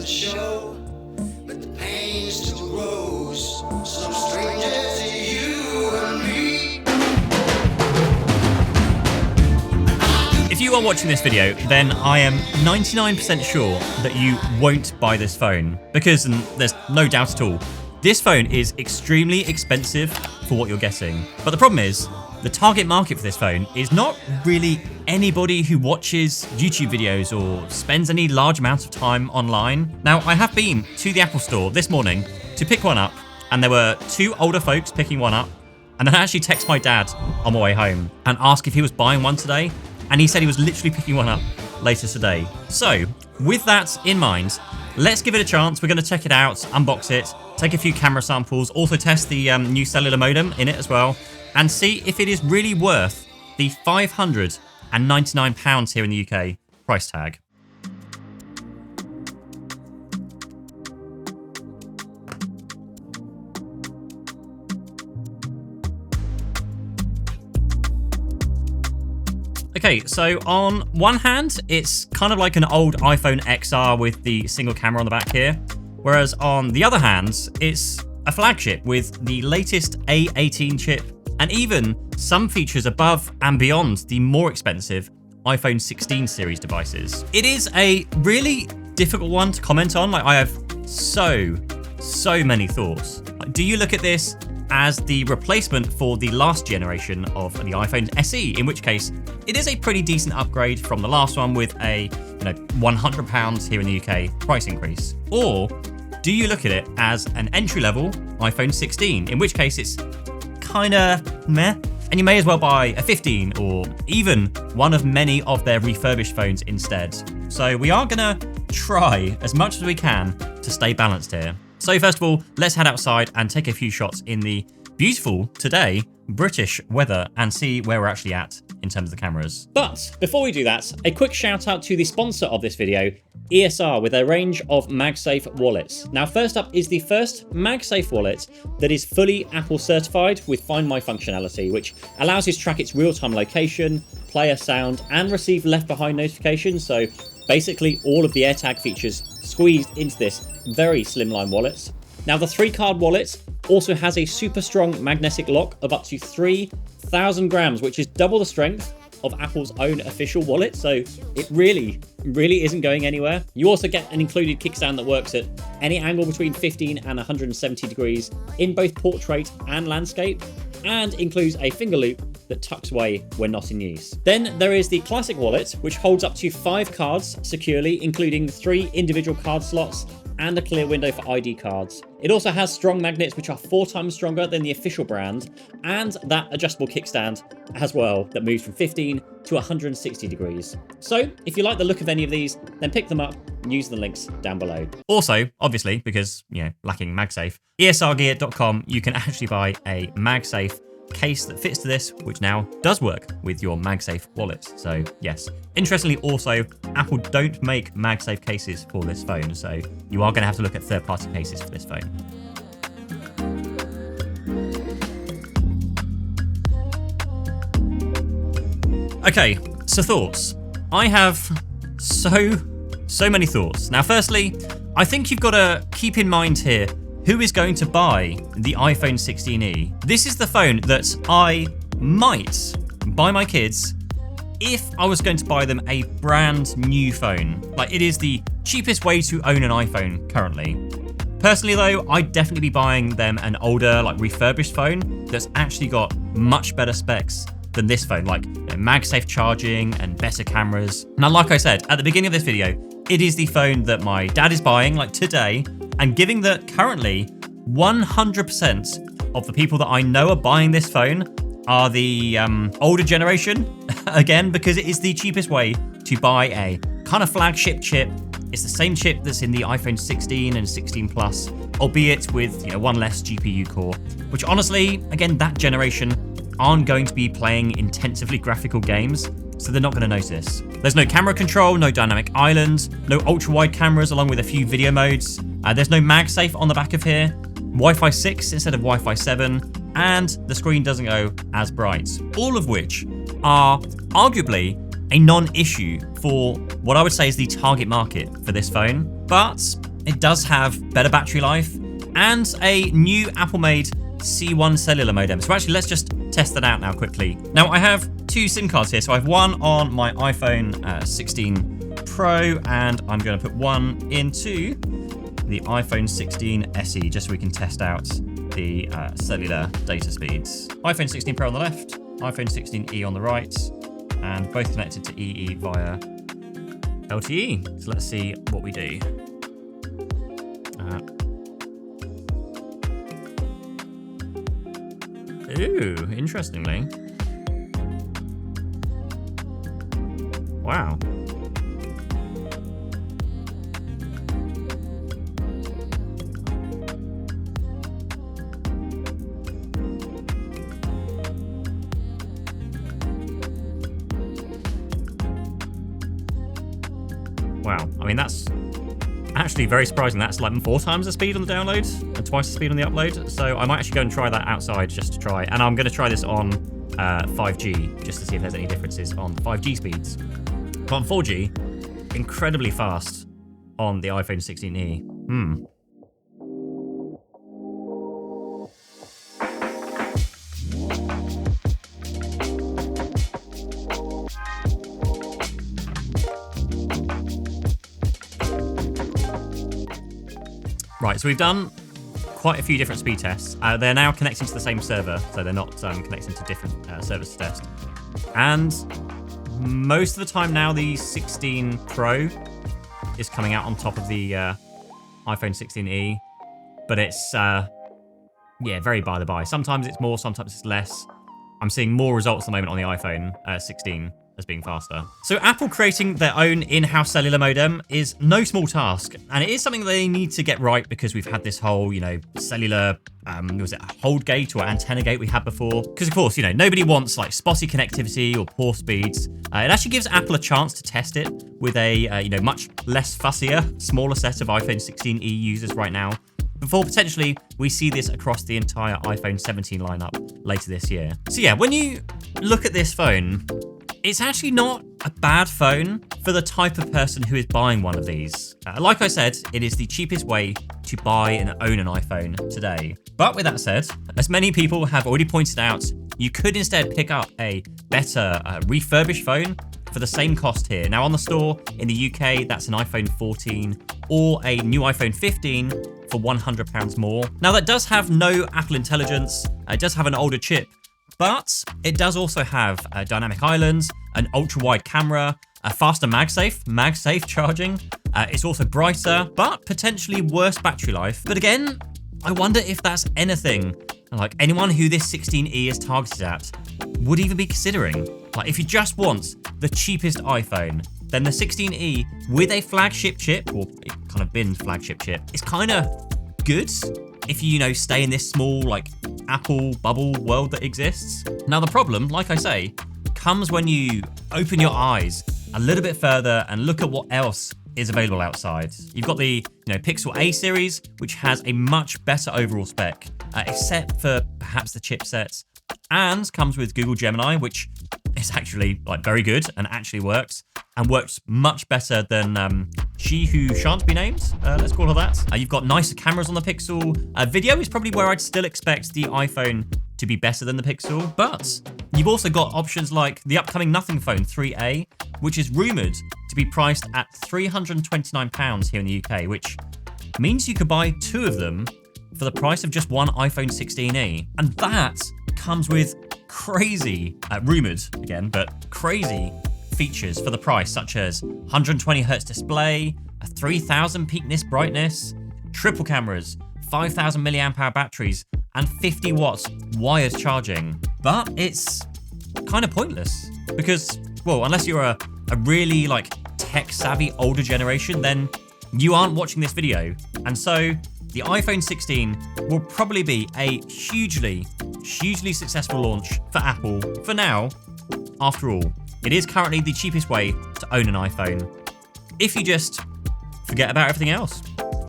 to show, but the pain still grows. Some stranger to you and me. If you are watching this video, then I am 99% sure that you won't buy this phone, because, and there's no doubt at all, this phone is extremely expensive for what you're getting. But the problem is, the target market for this phone is not really anybody who watches YouTube videos or spends any large amount of time online. Now, I have been to the Apple Store this morning to pick one up, and there were two older folks picking one up, and then I actually text my dad on my way home and asked if he was buying one today, and he said he was literally picking one up later today. So, with that in mind, let's give it a chance. We're going to check it out, unbox it, take a few camera samples, also test the new cellular modem in it as well, and see if it is really worth the £599 here in the UK price tag. Okay, so on one hand, it's kind of like an old iPhone XR with the single camera on the back here, whereas on the other hand, it's a flagship with the latest A18 chip, and even some features above and beyond the more expensive iPhone 16 series devices. It is a really difficult one to comment on. Like, I have so many thoughts. Like, do you look at this as the replacement for the last generation of the iPhone SE, in which case it is a pretty decent upgrade from the last one with a £100 here in the UK price increase? Or do you look at it as an entry-level iPhone 16, in which case it's kinda meh, and you may as well buy a 15 or even one of many of their refurbished phones instead? So we are gonna try as much as we can to stay balanced here. So first of all, let's head outside and take a few shots in the beautiful, today, British weather and see where we're actually at in terms of the cameras. But before we do that, a quick shout out to the sponsor of this video, ESR, with a range of MagSafe wallets. Now, first up is the first MagSafe wallet that is fully Apple certified with Find My functionality, which allows you to track its real-time location, player sound, and receive left behind notifications. So basically all of the AirTag features squeezed into this very slimline wallet. Now, the 3-card wallet also has a super strong magnetic lock of up to 3,000 grams, which is double the strength of Apple's own official wallet, so it really isn't going anywhere. You also get an included kickstand that works at any angle between 15 and 170 degrees in both portrait and landscape, and includes a finger loop that tucks away when not in use. Then there is the classic wallet, which holds up to 5 cards securely, including 3 individual card slots and a clear window for ID cards. It also has strong magnets, which are 4 times stronger than the official brand, and that adjustable kickstand as well that moves from 15 to 160 degrees. So if you like the look of any of these, then pick them up and use the links down below. Also, obviously, because, lacking MagSafe, esrgear.com, you can actually buy a MagSafe case that fits to this, which now does work with your MagSafe wallet. So yes, interestingly also, Apple don't make MagSafe cases for this phone, so you are going to have to look at third-party cases for this phone. Okay, so thoughts. I have so many thoughts. Now, firstly, I think you've got to keep in mind here who is going to buy the iPhone 16e. This is the phone that I might buy my kids if I was going to buy them a brand new phone. Like, it is the cheapest way to own an iPhone currently. Personally though, I'd definitely be buying them an older, refurbished phone that's actually got much better specs than this phone, like MagSafe charging and better cameras. Now, like I said at the beginning of this video, it is the phone that my dad is buying, today, and given that currently 100% of the people that I know are buying this phone are the older generation, again, because it is the cheapest way to buy a kind of flagship chip. It's the same chip that's in the iPhone 16 and 16 Plus, albeit with one less GPU core, which honestly, again, that generation aren't going to be playing intensively graphical games, so they're not going to notice. There's no camera control, no dynamic island, no ultra-wide cameras along with a few video modes. There's no MagSafe on the back of here, Wi-Fi 6 instead of Wi-Fi 7, and the screen doesn't go as bright. All of which are arguably a non-issue for what I would say is the target market for this phone. But it does have better battery life and a new Apple-made C1 cellular modem. So actually, let's just test that out now quickly. Now, I have two SIM cards here. So I have one on my iPhone 16 Pro, and I'm going to put one into the iPhone 16 SE, just so we can test out the cellular data speeds. iPhone 16 Pro on the left, iPhone 16e on the right, and both connected to EE via LTE. So let's see what we do. Ooh, interestingly. Wow. Wow, I mean, that's actually very surprising. That's like 4 times the speed on the download and twice the speed on the upload. So I might actually go and try that outside just to try. And I'm going to try this on 5G just to see if there's any differences on 5G speeds. But on 4G, incredibly fast on the iPhone 16e. Right, so we've done quite a few different speed tests. They're now connecting to the same server, so they're not connecting to different servers to test. And most of the time now, the 16 Pro is coming out on top of the iPhone 16e, but it's, very by the by. Sometimes it's more, sometimes it's less. I'm seeing more results at the moment on the iPhone 16 as being faster. So Apple creating their own in-house cellular modem is no small task, and it is something they need to get right because we've had this whole, cellular, was it a hold gate or antenna gate we had before? Because of course, nobody wants like spotty connectivity or poor speeds. It actually gives Apple a chance to test it with a, much less fussier, smaller set of iPhone 16e users right now, before potentially we see this across the entire iPhone 17 lineup later this year. So yeah, when you look at this phone, it's actually not a bad phone for the type of person who is buying one of these. Like I said, it is the cheapest way to buy and own an iPhone today. But with that said, as many people have already pointed out, you could instead pick up a better refurbished phone for the same cost here. Now on the store in the UK, that's an iPhone 14 or a new iPhone 15 for £100 more. Now that does have no Apple Intelligence, it does have an older chip, but it does also have dynamic islands, an ultra-wide camera, a faster MagSafe charging. It's also brighter, but potentially worse battery life. But again, I wonder if that's anything like anyone who this 16e is targeted at would even be considering. Like if you just want the cheapest iPhone, then the 16e with a flagship chip, or it kind of been flagship chip, is kind of good if you, stay in this small, like, Apple bubble world that exists. Now, the problem, like I say, comes when you open your eyes a little bit further and look at what else is available outside. You've got the, Pixel A series, which has a much better overall spec, except for perhaps the chipsets, and comes with Google Gemini, which is actually, very good and actually works, and works much better than She Who Shan't Be Named, let's call her that. You've got nicer cameras on the Pixel. Video is probably where I'd still expect the iPhone to be better than the Pixel, but you've also got options like the upcoming Nothing Phone 3A, which is rumoured to be priced at £329 here in the UK, which means you could buy 2 of them for the price of just one iPhone 16e. And that comes with crazy, rumoured again, but crazy features for the price, such as 120Hz display, a 3000 peakness brightness, triple cameras, 5000 milliamp hour batteries, and 50 watts wired charging. But it's kind of pointless because, well, unless you're a really tech savvy older generation, then you aren't watching this video. And so the iPhone 16 will probably be a hugely successful launch for Apple for now. After all, it is currently the cheapest way to own an iPhone if you just forget about everything else.